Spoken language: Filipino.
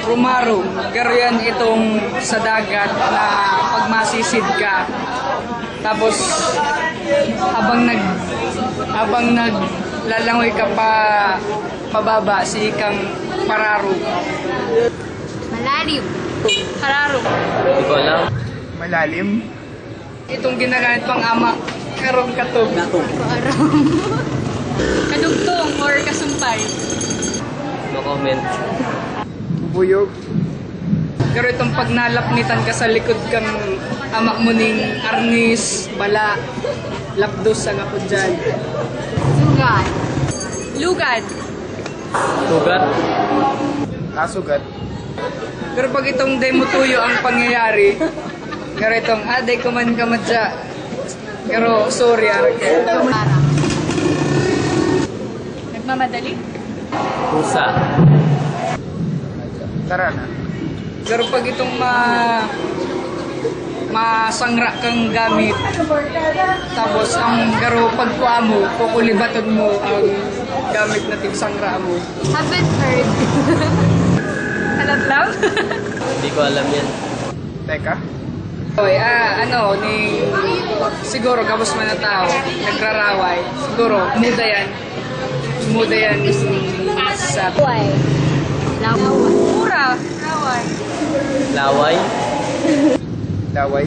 Rumaru. Pero yan itong sa dagat na pag masisid ka. Tapos habang naglalangoy ka pa pababa si ikang pararu. Malalim. Kararo. Hindi ko alam. Malalim. Itong ginagamit pang ama. Karong katog. Kadugtong or kasumpay. No comment. Bubuyog. Pero itong pag nalapnitan ka sa likod kang ama mo ning arnis, bala, lapdos sa ngapod dyan. Sugat. Lugad. Sugat. Kasugat. Pero pag itong day mo tuyo ang pangyayari, pero itong day kuman ka madya. Pero sorry, arake. Parang. Nagmamadali? Pusa. Tara na. Pero pag itong masangra kang gamit, tapos ang garo pagkuha mo, kukulibatod mo ang gamit na tigsangra mo. Haven't heard. Alam lang? Hindi ko alam yan. Teka. Okay, siguro gabos man na tao, nagraraway, siguro, muda yan sa Laway. Laway. Pura. Laway. Laway. Daway.